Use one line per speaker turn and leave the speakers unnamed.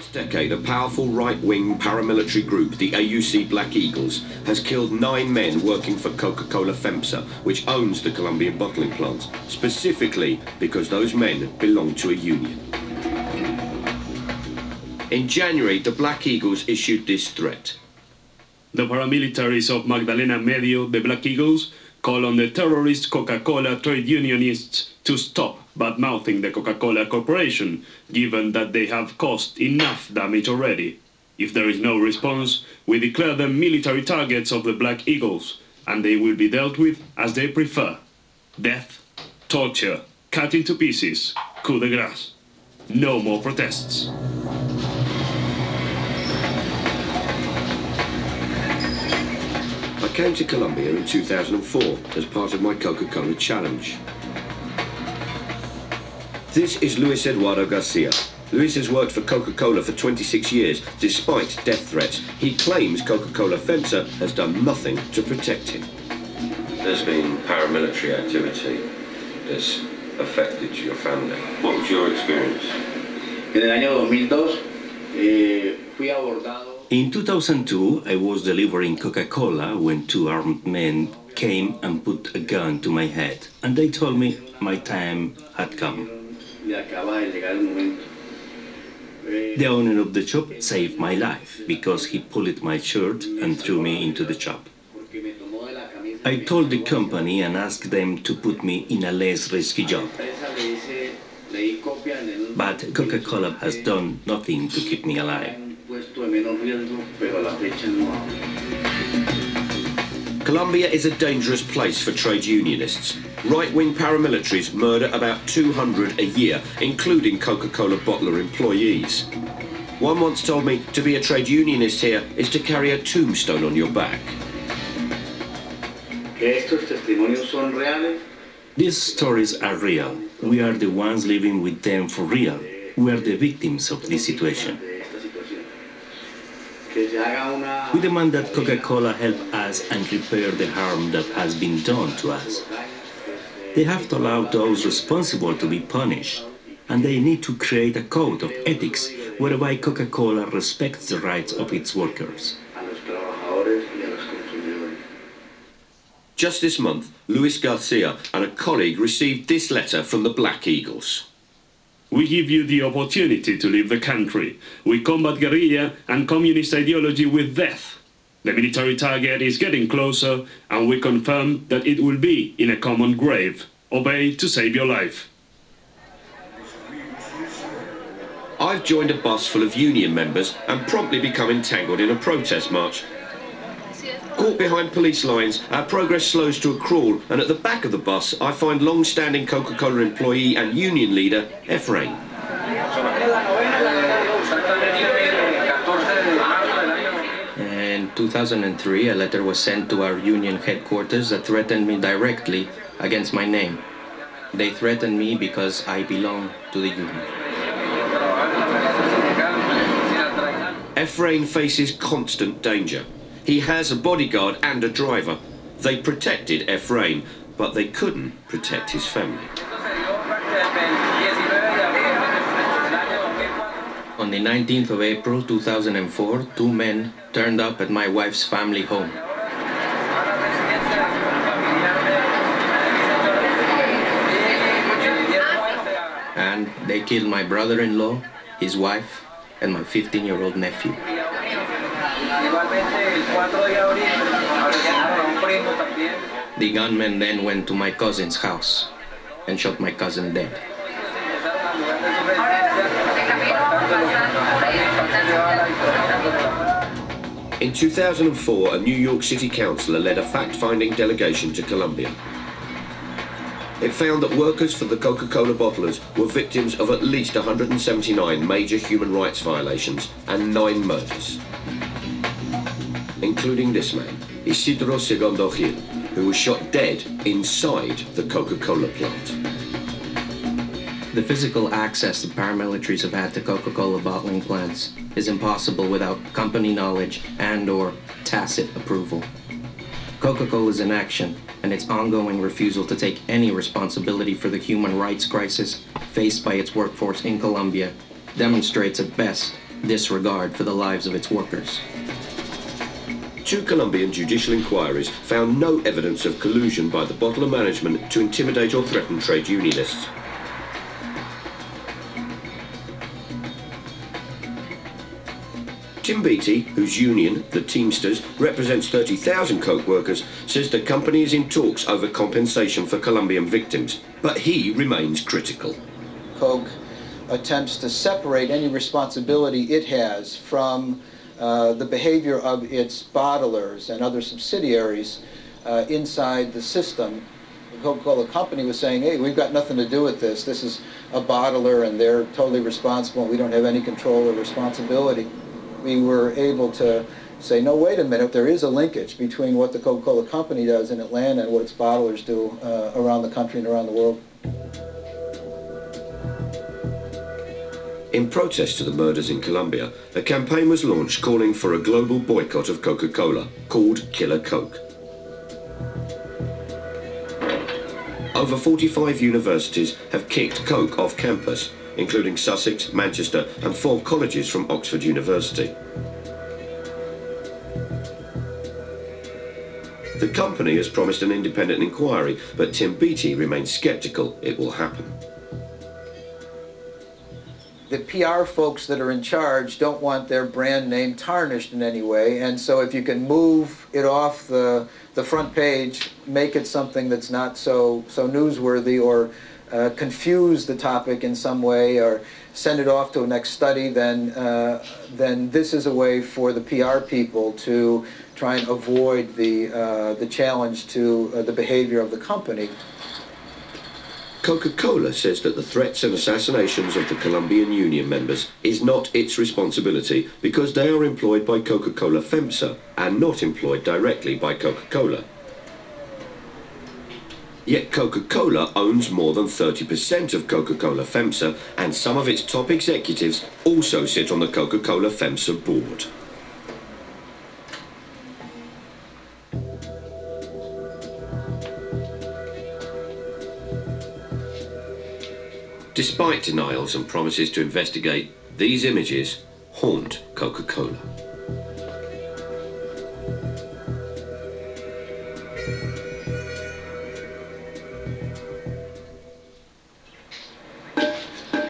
Last decade, a powerful right-wing paramilitary group, the AUC Black Eagles, has killed 9 men working for Coca-Cola FEMSA, which owns the Colombian bottling plants, specifically because those men belong to a union. In January, the Black Eagles issued this threat.
The paramilitaries of Magdalena Medio, the Black Eagles, call on the terrorist Coca-Cola trade unionists to stop bad-mouthing the Coca-Cola Corporation, given that they have caused enough damage already. If there is no response, we declare them military targets of the Black Eagles, and they will be dealt with as they prefer. Death, torture, cut into pieces, coup de grace. No more protests.
I came to Colombia in 2004 as part of my Coca-Cola challenge. This is Luis Eduardo Garcia. Luis has worked for Coca-Cola for 26 years. Despite death threats, he claims Coca-Cola FEMSA has done nothing to protect him. There's been paramilitary activity that's affected your family. What was your experience?
En el año 2002 fui abordado.
In 2002, I was delivering Coca-Cola when 2 armed men came and put a gun to my head, and they told me my time had come. The owner of the shop saved my life because he pulled my shirt and threw me into the shop. I told the company and asked them to put me in a less risky job. But Coca-Cola has done nothing to keep me alive.
Colombia is a dangerous place for trade unionists. Right-wing paramilitaries murder about 200 a year, including Coca-Cola bottler employees. One once told me to be a trade unionist here is to carry a tombstone on your back.
These stories are real. We are the ones living with them for real. We are the victims of this situation. We demand that Coca-Cola help us and repair the harm that has been done to us. They have to allow those responsible to be punished, and they need to create a code of ethics whereby Coca-Cola respects the rights of its workers.
Just this month, Luis Garcia and a colleague received this letter from the Black Eagles.
We give you the opportunity to leave the country. We combat guerrilla and communist ideology with death. The military target is getting closer, and we confirm that it will be in a common grave. Obey to save your life.
I've joined a bus full of union members and promptly become entangled in a protest march. Caught behind police lines, our progress slows to a crawl, and at the back of the bus I find long-standing Coca-Cola employee and union leader, Efrain.
In 2003, a letter was sent to our union headquarters that threatened me directly against my name. They threatened me because I belong to the union.
Efrain faces constant danger. He has a bodyguard and a driver. They protected Efrain, but they couldn't protect his family.
On the 19th of April 2004, 2 men turned up at my wife's family home. And they killed my brother-in-law, his wife, and my 15-year-old nephew. The gunmen then went to my cousin's house and shot my cousin dead.
In 2004, a New York City councillor led a fact-finding delegation to Colombia. It found that workers for the Coca-Cola bottlers were victims of at least 179 major human rights violations and 9 murders, including this man, Isidro Segundo Gil, who was shot dead inside the Coca-Cola plant.
The physical access the paramilitaries have had to Coca-Cola bottling plants is impossible without company knowledge and/or tacit approval. Coca-Cola's inaction and its ongoing refusal to take any responsibility for the human rights crisis faced by its workforce in Colombia demonstrates at best disregard for the lives of its workers.
2 Colombian judicial inquiries found no evidence of collusion by the bottler management to intimidate or threaten trade unionists. Tim Beattie, whose union, the Teamsters, represents 30,000 Coke workers, says the company is in talks over compensation for Colombian victims, but he remains critical.
Coke attempts to separate any responsibility it has from the behavior of its bottlers and other subsidiaries inside the system. The Coca-Cola company was saying, hey, we've got nothing to do with this. This is a bottler and they're totally responsible and we don't have any control or responsibility. We were able to say, no, wait a minute, there is a linkage between what the Coca-Cola company does in Atlanta and what its bottlers do around the country and around the world.
In protest to the murders in Colombia, a campaign was launched calling for a global boycott of Coca-Cola, called Killer Coke. Over 45 universities have kicked Coke off campus, including Sussex, Manchester and 4 colleges from Oxford University. The company has promised an independent inquiry, but Tim Beattie remains sceptical it will happen.
The PR folks that are in charge don't want their brand name tarnished in any way, and so if you can move it off the front page, make it something that's not so newsworthy, or confuse the topic in some way, or send it off to a next study, then this is a way for the PR people to try and avoid the challenge to the behavior of the company.
Coca-Cola says that the threats and assassinations of the Colombian union members is not its responsibility because they are employed by Coca-Cola FEMSA and not employed directly by Coca-Cola. Yet Coca-Cola owns more than 30% of Coca-Cola FEMSA, and some of its top executives also sit on the Coca-Cola FEMSA board. Despite denials and promises to investigate, these images haunt Coca-Cola.